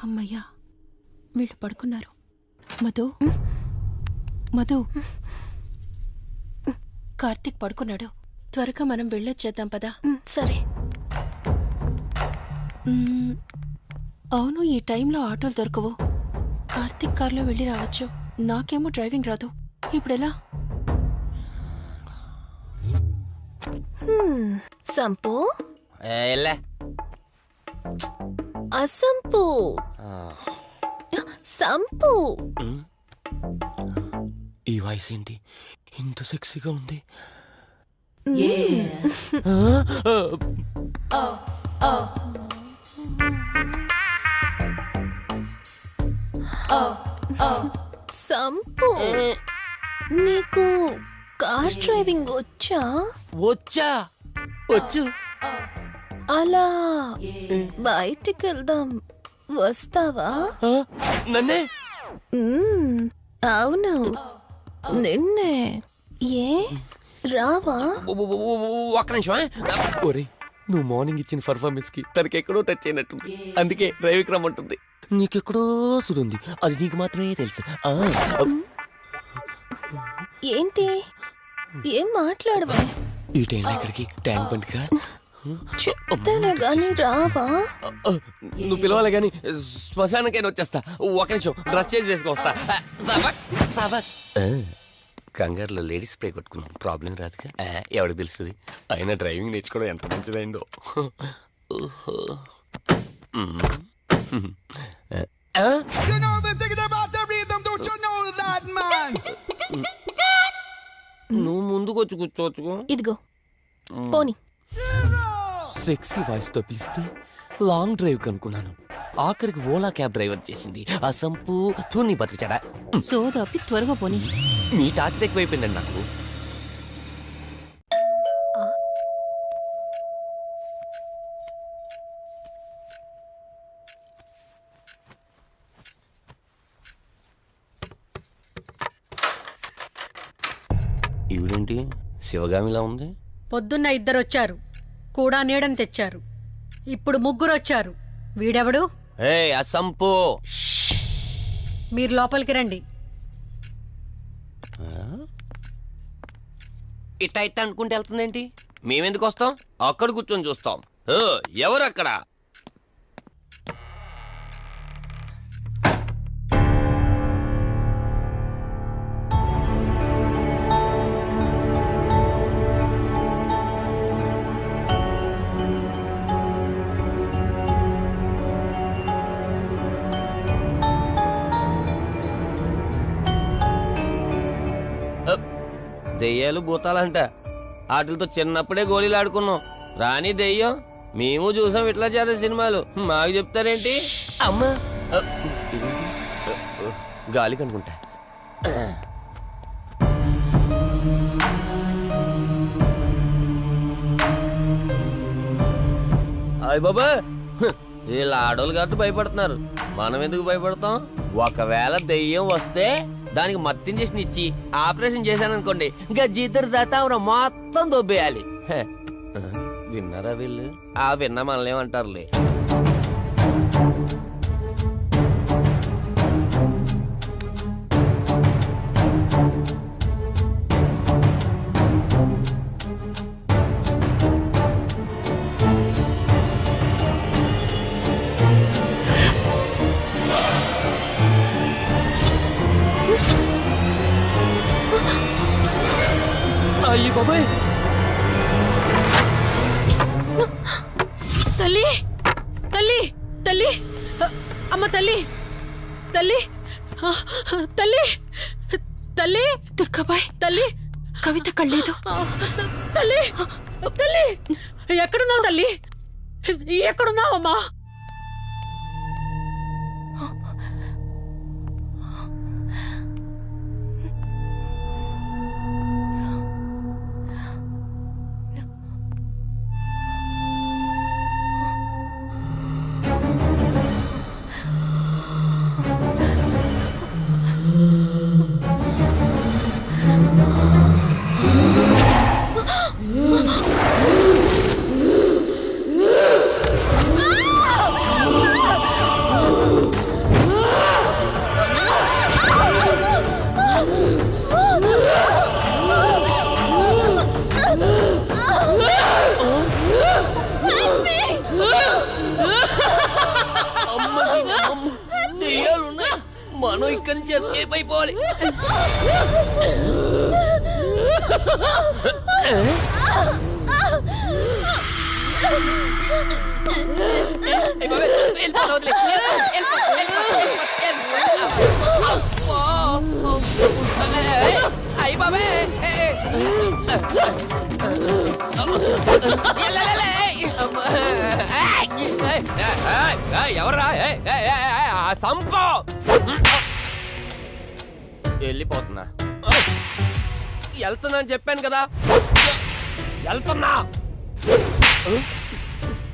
అమ్మయ్యా, వీళ్ళు పడుకున్నారు. మధు, మధు, కార్తీక్ పడుకున్నాడు. త్వరగా మనం వెళ్ళొచ్చేద్దాం పదా. సరే. అవును, ఈ టైంలో ఆటోలు దొరకవు. కార్తీక్ కార్లో వెళ్ళి రావచ్చు. నాకేమో డ్రైవింగ్ రాదు. ఇప్పుడెలా? సంపు, అసంపు, సంపు. ఈ వాయిస్ ఏంటి ఇంత సెక్సీగా ఉంది? సంపు, నీకు కార్ డ్రైవింగ్ వచ్చా? వచ్చు. అలా బయటికి వెళ్దాం, వస్తావా? నన్నే? అవును, నిన్నే. ఏ రావా? ఒక్క నిమిషం. ఒరే, నువ్వు మార్నింగ్ ఇచ్చిన పర్ఫార్మెన్స్ కి తనకి ఎక్కడో టచ్ అయినట్టుంది. అందుకే డ్రైవింగ్ రమ్మంటుంది. నీకెక్కడో సుడుంది, అది నీకు మాత్రమే తెలుసు. ఏంటి, ఏం మాట్లాడవా? ఈ టైంలో ఎక్కడికి? ట్యాంక్ బండ్కా? చెప్తానే గాని రావా? నువ్వు పిలవాలి గాని శ్మశానకైనా వచ్చేస్తా. ఒక నిమిషం డ్రెస్ చేంజ్ చేసుకుని వస్తా. కంగారులో లేడీస్ స్ప్రే కొట్టుకున్నాం, ప్రాబ్లం రాదుగా. ఎవరికి తెలుస్తుంది? అయినా డ్రైవింగ్ నేర్చుకోవడం ఎంత మంచిదైందో. నువ్వు ముందుకు వచ్చి కూర్చోవచ్చు. ఇదిగో పోనీ. సెక్సీ వాయిస్ తో పిలిస్తే లాంగ్ డ్రైవ్ కనుక్కున్నాను. ఆఖరికి ఓలా క్యాబ్ డ్రైవర్ చేసింది ఆ సంపు. తూని బతికిచాడా? సోదాపి త్వరగా పోనీ. మీ టార్చర్ ఎక్కువైపోయిందండి నాకు. ఈవిడేంటి శివగామిలా ఉంది? పొద్దున్న 2 వచ్చారు, కూడా నీడని తెచ్చారు. ఇప్పుడు 3 వచ్చారు. వీడెవడు? అసంపు. మీరు లోపలికి రండి. ఇట్ట ఇట్ట అనుకుంటే వెళ్తుందేంటి? మేమెందుకు వస్తాం? అక్కడ కూర్చొని చూస్తాం. ఎవరు అక్కడ? దెయ్యాలు భూతాలంట. వాటితో చిన్నప్పుడే గోళీలు ఆడుకున్నాం. రాని దెయ్యం మేము చూసాం ఇట్లా చేరే సినిమాలు. మాకు చెప్తారేంటి? అమ్మా, గాలి కనుకుంటా. అయ్య బాబా, వీళ్ళ ఆడోళ్ళు కాబట్టి భయపడుతున్నారు. మనం ఎందుకు భయపడతాం? ఒకవేళ దెయ్యం వస్తే దానికి మత్తు ఇంజెక్షన్ ఇచ్చి ఆపరేషన్ చేశాననుకోండి, గజ్జిద్దరు దాతావరం మొత్తం దొబ్బేయాలి. విన్నారా వీళ్ళు? విన్నా మనల్ని ఏమంటారులే. అయ్యి బాబాయ్, తల్లి, తల్లి, తల్లి, అమ్మ తల్లి, తల్లి, తల్లి, తల్లి, దుర్గాబాయ్, తల్లి, కవిత కళ్ళేదు. తల్లి, తల్లి, ఎక్కడున్నావు తల్లి? ఎక్కడున్నావమ్మా? మనం ఇక్కడి నుంచి ఎస్కేప్ అయిపోవాలి. అయ్యి బాబే ఎవర్రా సంపో వెళ్ళిపోతున్నా. వెళ్తున్నా అని చెప్పాను కదా, వెళ్తున్నా.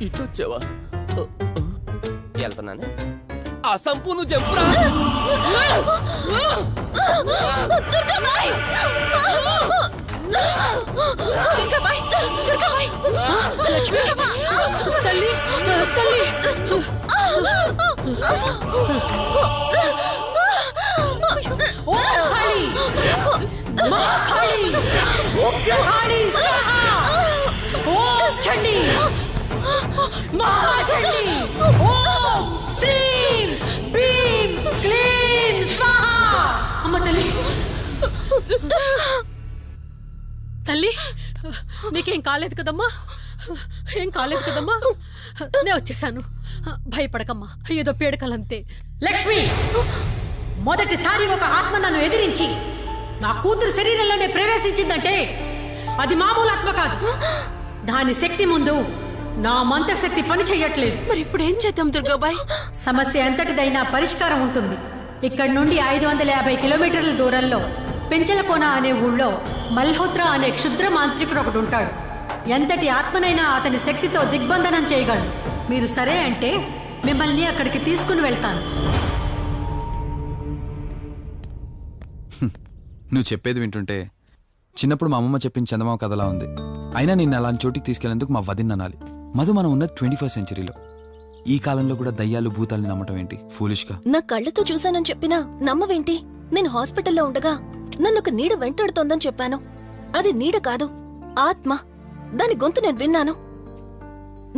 ఇటు వచ్చావా? వెళ్తున్నాను. ఆ సంపు నువ్వు చెప్పురా. లక్ష్మి తల్లి తల్లి తల్లి నీకేం కాలేదు కదమ్మా? ఏం కాలేదు కదమ్మా? నేను వచ్చేసాను, భయపడకమ్మా. ఏదో పీడకలంతే. లక్ష్మి, మొదటిసారి ఒక ఆత్మ నన్ను ఎదిరించి నా కూతురు శరీరంలోనే ప్రవేశించిందంటే అది మామూలు ఆత్మ కాదు. దాని శక్తి ముందు నా మంత్రశక్తి పని చెయ్యట్లేదు. మరి ఇప్పుడు ఏం చేద్దాం దుర్గాబాయ్? సమస్య ఎంతటిదైనా పరిష్కారం ఉంటుంది. ఇక్కడి నుండి 550 కిలోమీటర్ల దూరంలో పెంచలకోన అనే ఊళ్ళో మల్హోత్రా అనే క్షుద్ర మాంత్రికుడు ఒకడు ఉంటాడు. ఎంతటి ఆత్మనైనా అతని శక్తితో దిగ్బంధనం చేయగలడు. మీరు సరే అంటే మిమ్మల్ని అక్కడికి తీసుకుని వెళ్తాను. నువ్వు చెప్పేది వింటుంటే చిన్నప్పుడు మా అమ్మమ్మ చెప్పిన చందమామ కథలా ఉంది. అయినా నిన్ను అలాంటి చోటికి తీసుకెళ్లేందుకు మా వదిన అనాలి. మధు, మనం ఉన్నది 21st సెంచరీలో. ఈ కాలంలో కూడా దయ్యాలు భూతాల్ని నమ్మటం ఏంటి? ఫూలిష్గా. నా కళ్ళతో చూశానని చెప్పినా నమ్మవేంటి? నేను హాస్పిటల్లో ఉండగా నన్ను ఒక నీడ వెంటాడుతోందని చెప్పాను. అది నీడ కాదు, ఆత్మ. దాని గొంతు నేను విన్నాను.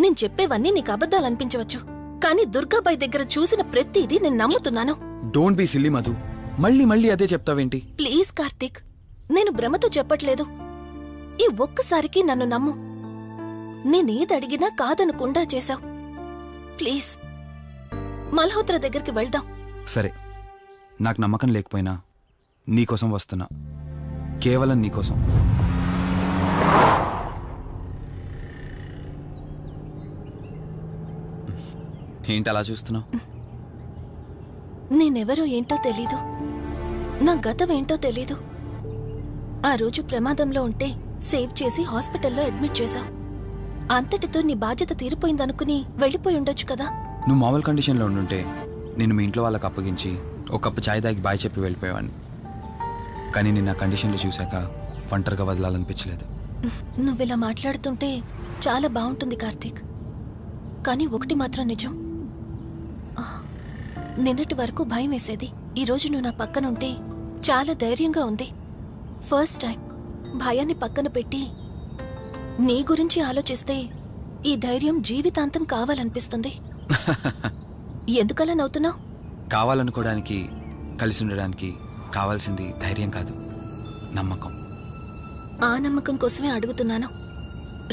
నేను చెప్పేవన్నీ నీకు అబద్ధాలనిపించవచ్చు, కానీ దుర్గాబాయ్ దగ్గర చూసిన ప్రతిదీ నేను నమ్ముతున్నాను. Don't be silly Madhu. మళ్ళీ మళ్ళీ అదే చెప్తావేంటి? ప్లీజ్ కార్తీక్, నేను భ్రమతో చెప్పట్లేదు. ఈ ఒక్కసారికి నన్ను నమ్ము. నేనేది అడిగినా కాదనకుండా చేశావు. ప్లీజ్ మల్హోత్రా దగ్గరికి వెళ్దాం. సరే, నాకు నమ్మకం లేకపోయినా నీకోసం వస్తున్నా. కేవలం నీకోసం. ఏంటి అలా చూస్తున్నావు? నేనెవరో ఏంటో తెలీదు, నా గతం ఏంటో తెలీదు. ఆ రోజు ప్రమాదంలో ఉంటే సేవ్ చేసి హాస్పిటల్లో అడ్మిట్ చేశావు. అంతటితో నీ బాధ్యత తీరిపోయిందనుకుని వెళ్ళిపోయి ఉండొచ్చు కదా. నువ్వు మామూలు కండిషన్లో ఉండుంటే నేను మీ ఇంట్లో వాళ్ళకి అప్పగించి ఒక కప్పు చాయ్ తాగి బాయ్ చెప్పి వెళ్ళిపోయేవాడిని. కానీ నేను నా కండిషన్లో చూశాక ఒంటరిగా వదలాలనిపించలేదు. నువ్విలా మాట్లాడుతుంటే చాలా బాగుంటుంది కార్తీక్. కానీ ఒకటి మాత్రం నిజం, నిన్నటి వరకు భయం వేసేది. ఈరోజు నువ్వు నా పక్కనుంటే చాలా ధైర్యంగా ఉంది. ఫస్ట్ టైం భయాన్ని పక్కన పెట్టి నీ గురించి ఆలోచిస్తే ఈ ధైర్యం జీవితాంతం కావాలనిపిస్తుంది. ఎందుకలా నవ్వుతున్నావు? కావాలనుకోవడానికి, కలిసి ఉండడానికి కావాల్సింది ధైర్యం కాదు, నమ్మకం. ఆ నమ్మకం కోసమే అడుగుతున్నాను.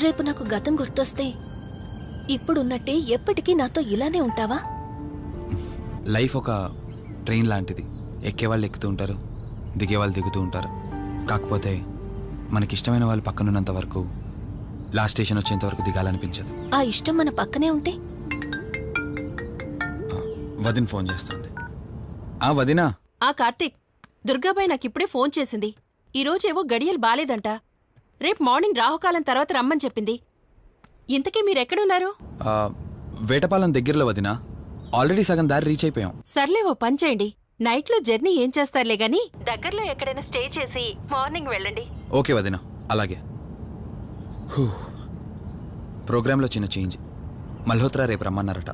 రేపు నాకు గతం గుర్తొస్తే ఇప్పుడున్నట్టే ఎప్పటికీ నాతో ఇలానే ఉంటావా? లైఫ్ ఒక ట్రైన్ లాంటిది. ఎక్కేవాళ్ళు ఎక్కుతూ ఉంటారు, దిగేవాళ్ళు దిగుతూ ఉంటారు. కాకపోతే మనకిష్టమైన వాళ్ళు పక్కనున్నంత వరకు లాస్ట్ స్టేషన్ వచ్చేంత వరకు దిగాలనిపించదు. ఆ ఇష్టం మన పక్కనే ఉంటే? వదిన ఫోన్ చేస్తుంది. వదినా. కార్తీక్, దుర్గాబాయ్ నాకిప్పుడే ఫోన్ చేసింది. ఈరోజేవో గడియలు బాలేదంట. రేపు మార్నింగ్ రాహుకాలం తర్వాత రమ్మని చెప్పింది. ఇంతకీ మీరెక్కడున్నారు? వేటపాలెం దగ్గరలో వదినా. ఆల్రెడీ సగం దారి రీచ్ అయిపోయాం. సర్లే, ఓ పని చేయండి. నైట్లో జర్నీ ఏం చేస్తారులే గాని దగ్గరలో ఎక్కడైనా స్టే చేసి మార్నింగ్ వెళ్ళండి. ఓకే వదినా, అలాగే. ప్రోగ్రాంలో చిన్న చేంజ్. మల్హోత్రా రేపు రమ్మన్నారట.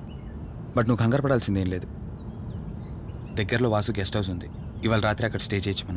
బట్ నువ్వు కంగారు పడాల్సిందేం లేదు. దగ్గరలో వాసు గెస్ట్ హౌస్ ఉంది. ఇవాళ రాత్రి అక్కడ స్టే చేయొచ్చు మనం.